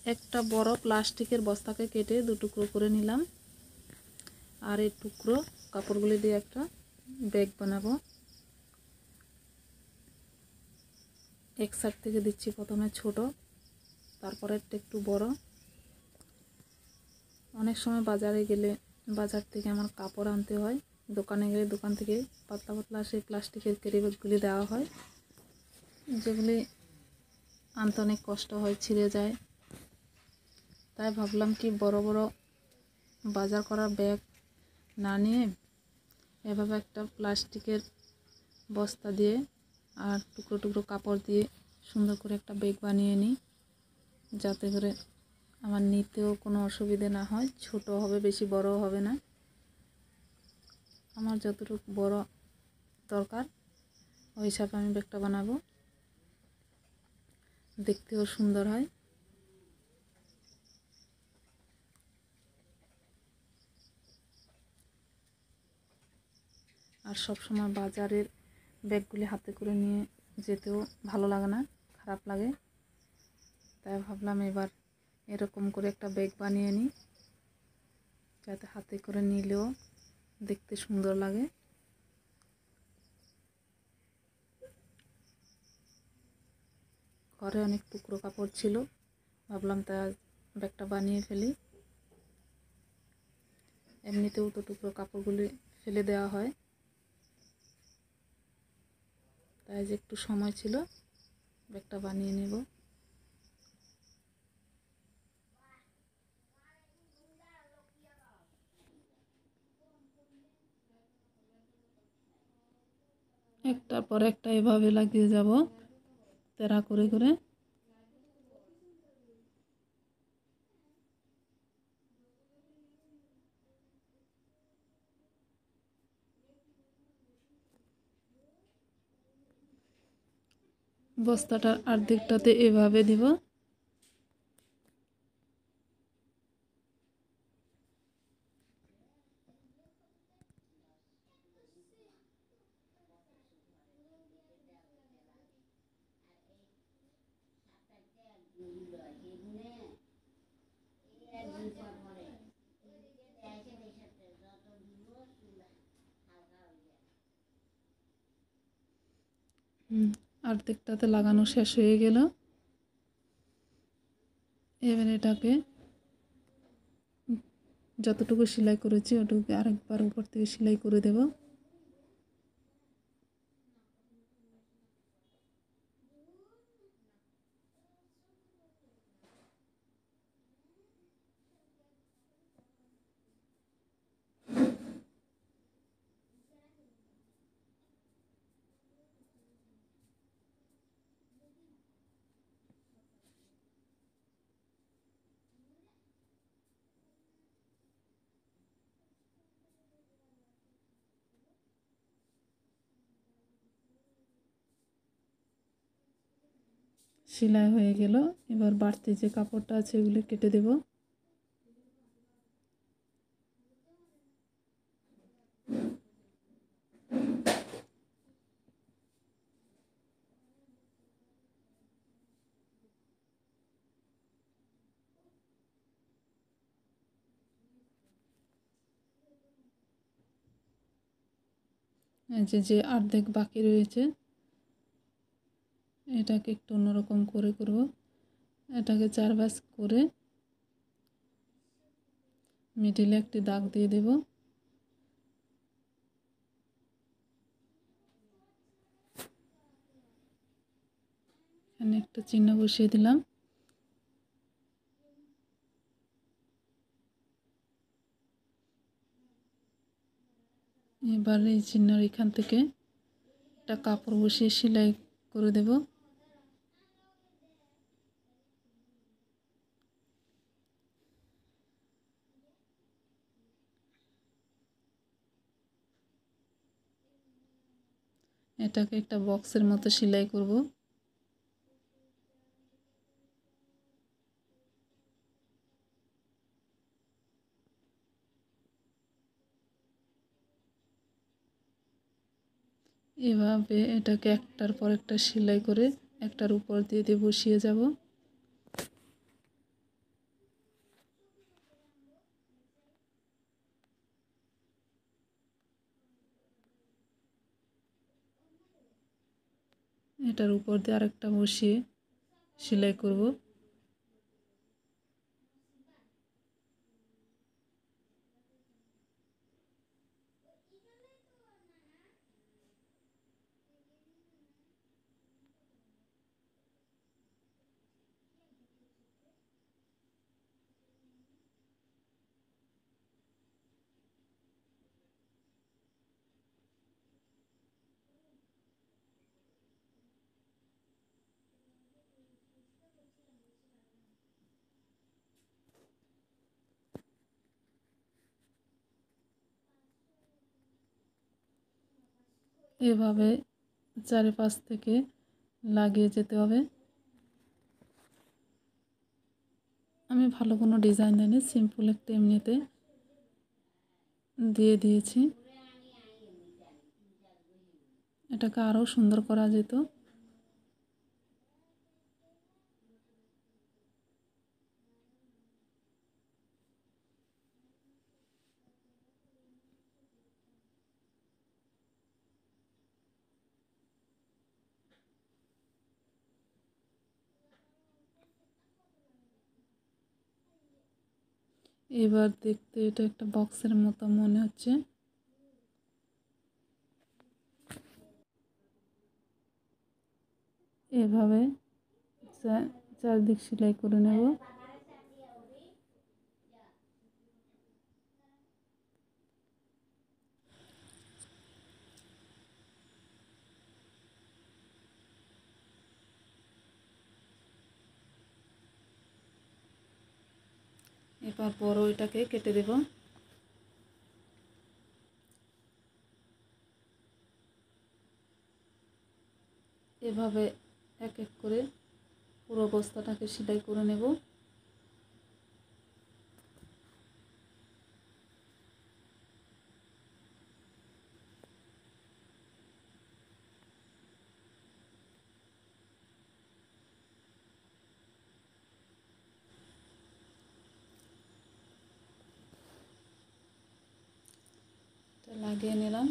একটা বড় প্লাস্টিকের বস্তাকে কেটে দু টুকরো করে নিলাম আর এই টুকরো কাপড়গুলি দিয়ে একটা ব্যাগ বানাবো। এক সাইড থেকে দিচ্ছি প্রথমে ছোট, তারপরে একটু বড়। অনেক সময় বাজারে গেলে বাজার থেকে আমার কাপড় আনতে হয়, দোকানে গেলে দোকান থেকে পাতলা পাতলা সেই প্লাস্টিকের ক্যারি ব্যাগগুলি দেওয়া হয়, যেগুলি আনতে অনেক কষ্ট হয়, ছিঁড়ে যায়। তাই ভাবলাম কি বড় বড় বাজার করা ব্যাগ না নিয়ে এভাবে একটা প্লাস্টিকের বস্তা দিয়ে আর টুকরো টুকরো কাপড় দিয়ে সুন্দর করে একটা ব্যাগ বানিয়ে নিই, যাতে করে আমার নিতেও কোনো অসুবিধে না হয়। ছোট হবে, বেশি বড় হবে না, আমার যতটুকু বড় দরকার ওই হিসাবে আমি ব্যাগটা বানাবো, দেখতেও সুন্দর হয়। আর সব সময় বাজারের ব্যাগগুলি হাতে করে নিয়ে যেতেও ভালো লাগে না, খারাপ লাগে। তাই ভাবলাম এবার এরকম করে একটা ব্যাগ বানিয়ে নিই, যাতে হাতে করে নিলেও দেখতে সুন্দর লাগে। ঘরে অনেক টুকরো কাপড় ছিল, ভাবলাম তাই ব্যাগটা বানিয়ে ফেলি। এমনিতেও তো টুকরো কাপড়গুলি ফেলে দেওয়া হয়, তাই যে একটু সময় ছিল ব্যাগটা বানিয়ে নেব। একটার পর একটা এভাবে লাগিয়ে যাব তেরা করে করে। বস্তাটার অর্ধেকটাতে এভাবে দিব। অর্ধেকটাতে লাগানো শেষ হয়ে গেল। এবার এটাকে যতটুকু সেলাই করেছি ওটুকু আরেকবার উপর থেকে সেলাই করে দেব। সেলাই হয়ে গেল। এবার বাড়তি যে কাপড়টা আছে এগুলি কেটে দেব। যে অর্ধেক বাকি রয়েছে এটাকে একটু অন্যরকম করে করব। এটাকে 4 ভাঁজ করে মিডিলে একটি দাগ দিয়ে দেব। এখানে একটা চিহ্ন বসিয়ে দিলাম। এবার এই চিহ্নের এখান থেকে একটা কাপড় বসিয়ে সেলাই করে দেব। এটাকে একটা বক্সের মতো সেলাই করব। এভাবে এটাকে একটার পর একটা সেলাই করে একটার উপর দিয়ে বসিয়ে যাব। এটার উপর দিয়ে আরেকটা বসিয়ে সেলাই করব। এভাবে চারিপাশ থেকে লাগিয়ে যেতে হবে। আমি ভালো কোনো ডিজাইন দিইনি, সিম্পল একটা এমনিতে দিয়ে দিয়েছি। এটাকে আরও সুন্দর করা যেত। এবার দেখতে এটা একটা বক্সের মতো মনে হচ্ছে। এভাবে চারদিক সেলাই করে নেব। এবার বড় এটাকে কেটে দেব। এভাবে এক এক করে পুরো বস্তাটাকে সেলাই করে নেব। এটা লাগিয়ে নিলাম।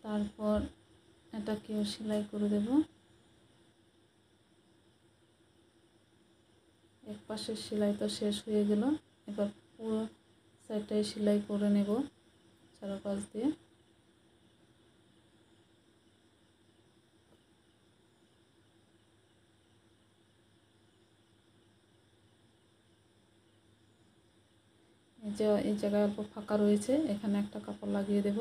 তারপর এটাকেও সেলাই করে দেব। এক পাশের সেলাই তো শেষ হয়ে গেল। এবার পুরো সাইডটাই সেলাই করে নেব চারপাশ দিয়ে। এই জায়গায় অল্প ফাঁকা রয়েছে, এখানে একটা কাপড় লাগিয়ে দেব।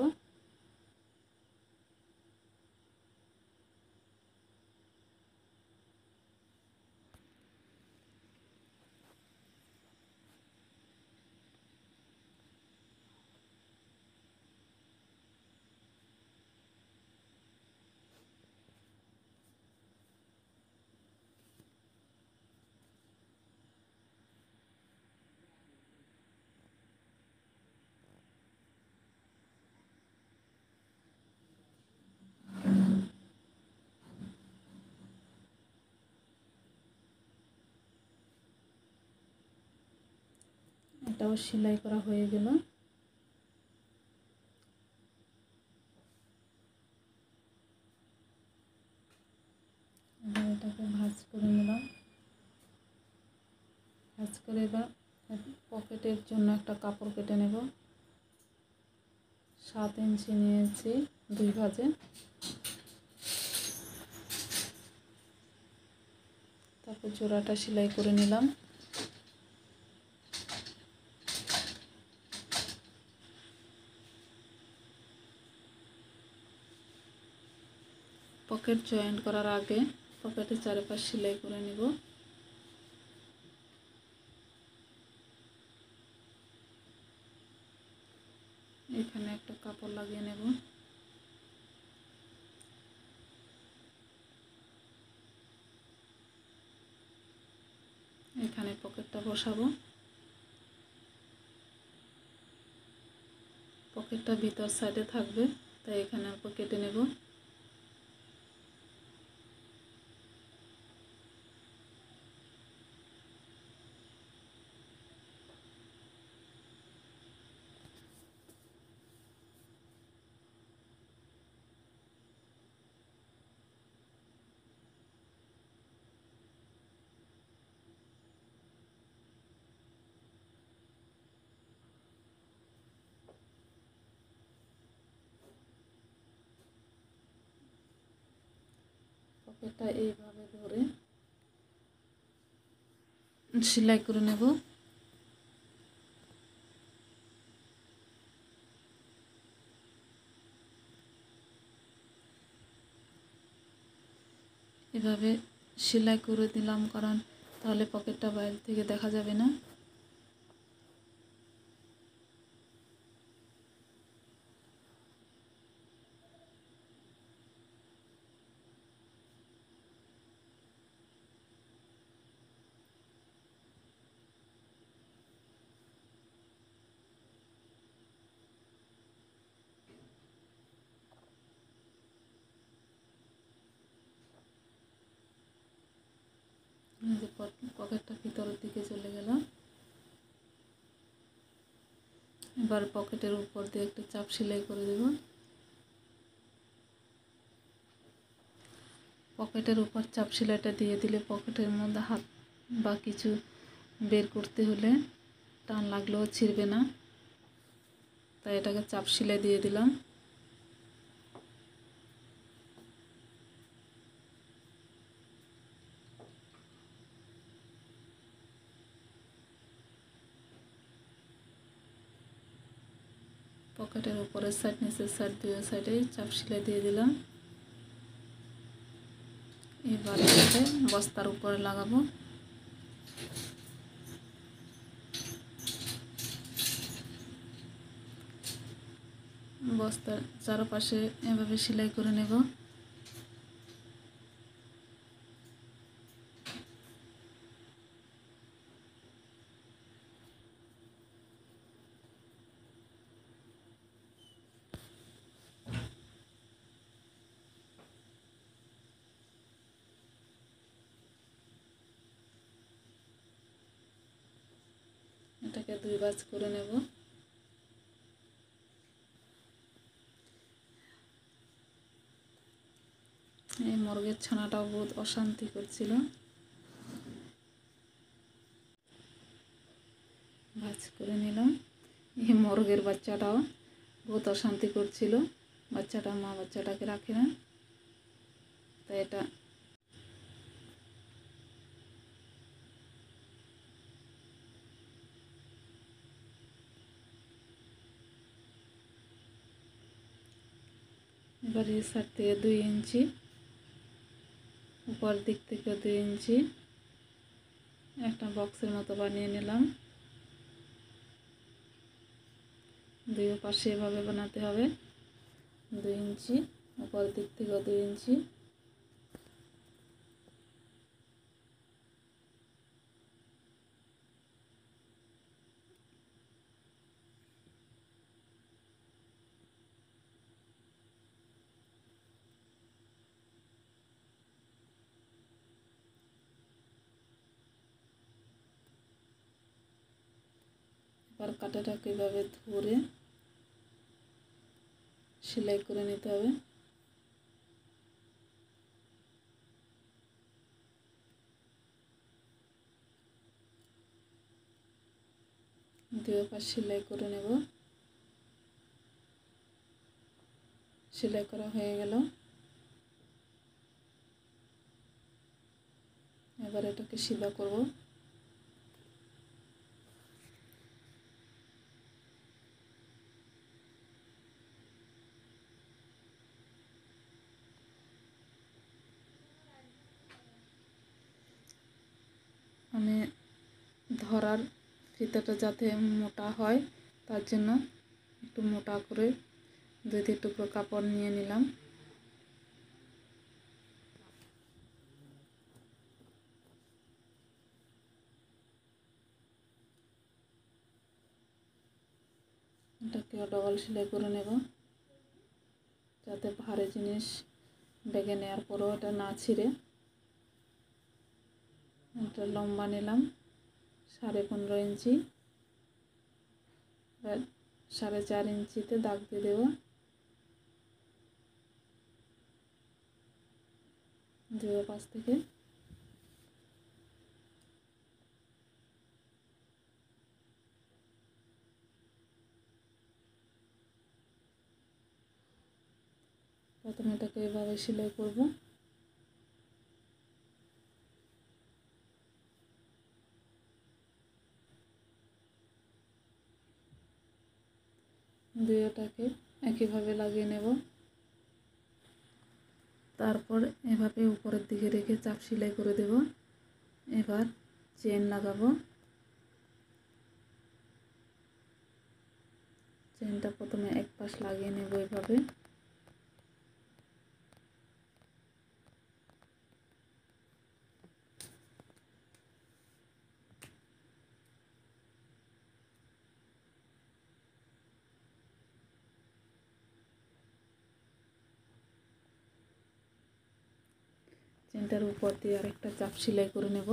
এটাও সেলাই করা হয়ে গেল। এবার এটাকে ভাঁজ করে নিলাম। ভাঁজ করে এবার পকেটের জন্য একটা কাপড় কেটে নেব। 7 ইঞ্চি নিয়েছি 2 ভাঁজে। তারপর জোড়াটা সেলাই করে নিলাম। পকেট জয়েন্ট করার আগে পকেটের চারপাশ সেলাই করে নিব। এখানে একটা কাপড় লাগিয়ে নেব। এখানে পকেটটা বসাবো। পকেটটা ভিতর সাইডে থাকবে, তাই এখানে অল্প কেটে নেব। এটা এইভাবে ধরে সেলাই করে নেব। এভাবে সেলাই করে দিলাম, কারণ তাহলে পকেটটা বাইরে থেকে দেখা যাবে না। পকেটটা ভিতরের দিকে চলে গেল। এবার পকেটের উপর দিয়ে একটা চাপ সেলাই করে দেব। পকেটের উপর চাপ সেলাইটা দিয়ে দিলে পকেটের মধ্যে হাত বা কিছু বের করতে হলে টান লাগলেও ছিঁড়বে না, তাই এটাকে চাপ সেলাই দিয়ে দিলাম। পকেটের উপরের সাইড নিচের সাইড দুই সাইডে চাপ সেলাই দিয়ে দিলাম। এবার এটাকে বস্তার উপরে লাগাবো। বস্তার চারপাশে এভাবে সেলাই করে নেব। এটাকে দুই ভাঁজ করে নেব। এই মুরগির ছানাটাও বহুত অশান্তি করছিল। ভাঁজ করে নিলাম। এই মুরগির বাচ্চাটাও বহুত অশান্তি করছিল। বাচ্চাটা মা বাচ্চাটাকে রাখে না, তাই এটা এবার এই সাইড থেকে 2 ইঞ্চি, উপর দিক থেকে 2 ইঞ্চি একটা বক্সের মতো বানিয়ে নিলাম। দুই পাশে এভাবে বানাতে হবে। 2 ইঞ্চি, উপর দিক থেকে 2 ইঞ্চি। এবার কাঁটাটাকে এভাবে ধরে সেলাই করে নিতে হবে। দুই পাশ সেলাই করে নেব। সেলাই করা হয়ে গেল। এবার এটাকে সিধা করব। আমি ধরার ফিতাটা যাতে মোটা হয় তার জন্য একটু মোটা করে 2-3 টুকরো কাপড় নিয়ে নিলাম। এটাকে ডবল সেলাই করে নেব, যাতে ভারী জিনিস ব্যাগে নেওয়ার পরও এটা না ছিঁড়ে। এটা লম্বা নিলাম 15.5 ইঞ্চি, 4.5 ইঞ্চিতে দাগ দিয়ে দেব। দুই পাশ থেকে প্রথমে এটাকে এভাবে সেলাই করব। দুইটাকে একইভাবে লাগিয়ে নেব। তারপর এভাবে উপরের দিকে রেখে চাপ সেলাই করে দেব। এবার চেন লাগাবো। চেনটা প্রথমে এক পাশ লাগিয়ে নেব এভাবে। চেনটার উপর দিয়ে আরেকটা চাপ সেলাই করে নেব।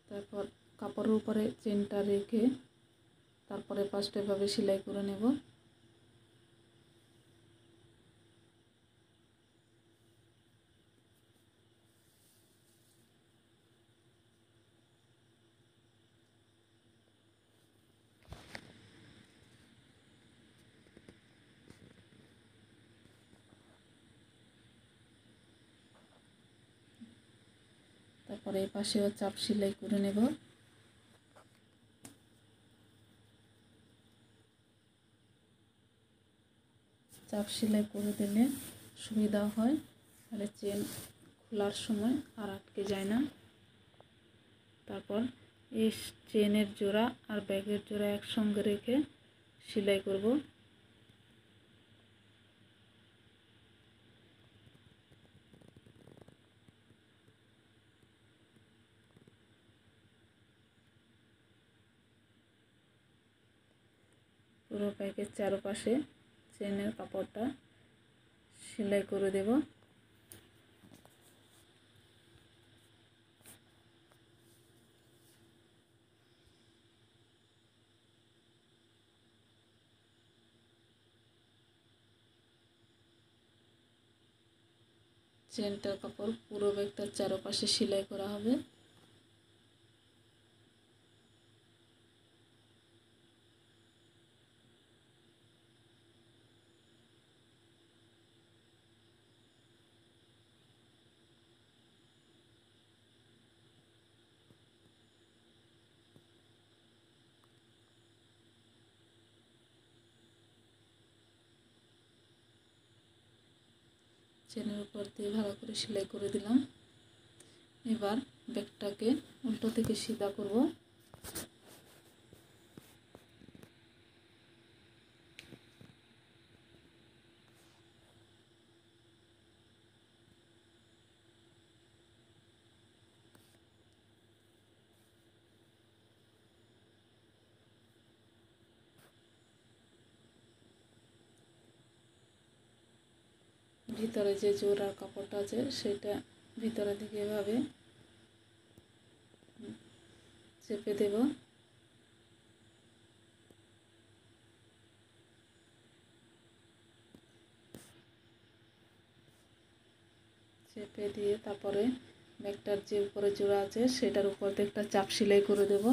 তারপর কাপড়ের উপরে চেনটা রেখে তারপরে পাশটা এভাবে সেলাই করে নেব। তারপরে এই পাশেও চাপ সেলাই করে নেব। চাপ সেলাই করে দিলে সুবিধা হয়, তাহলে চেন খোলার সময় আর আটকে যায় না। তারপর এই চেনের জোড়া আর ব্যাগের জোড়া একসঙ্গে রেখে সেলাই করব। পুরো ব্যাগের চারপাশে চেনের কাপড়টা সেলাই করে দেব। চেনটার কাপড় পুরো ব্যাগটার চারপাশে সেলাই করা হবে। চেনের উপর দিয়ে ভালো করে সেলাই করে দিলাম। এবার ব্যাগটাকে উল্টো থেকে সিধা করব। ভিতরে যে জোড়ার কাপড়টা আছে সেটা ভিতরের দিকে এভাবে চেপে দেব। চেপে দিয়ে তারপরে ব্যাগটার যে উপরে জোড়া আছে সেটার উপর দিয়ে একটা চাপ সেলাই করে দেব।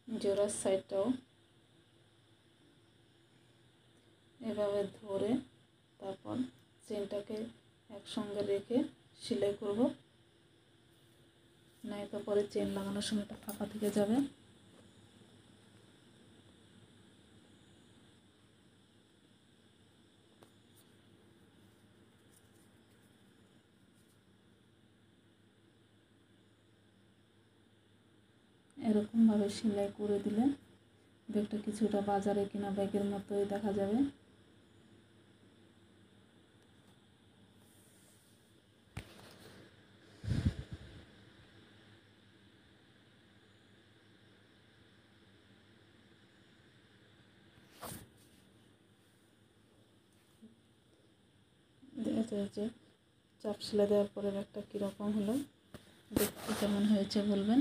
জোড়ার সাইডটাও এভাবে ধরে তারপর চেনটাকে একসঙ্গে রেখে সেলাই করব, নয়তো পরে চেন লাগানোর সময় এটা ফাঁকা থেকে যাবে। এরকমভাবে সেলাই করে দিলে ব্যাগটা কিছুটা বাজারে কিনা ব্যাগের মতোই দেখা যাবে। দেখা যাচ্ছে চাপ সেলাই দেওয়ার পরে ব্যাগটা কীরকম হলো, দেখতে কেমন হয়েছে বলবেন।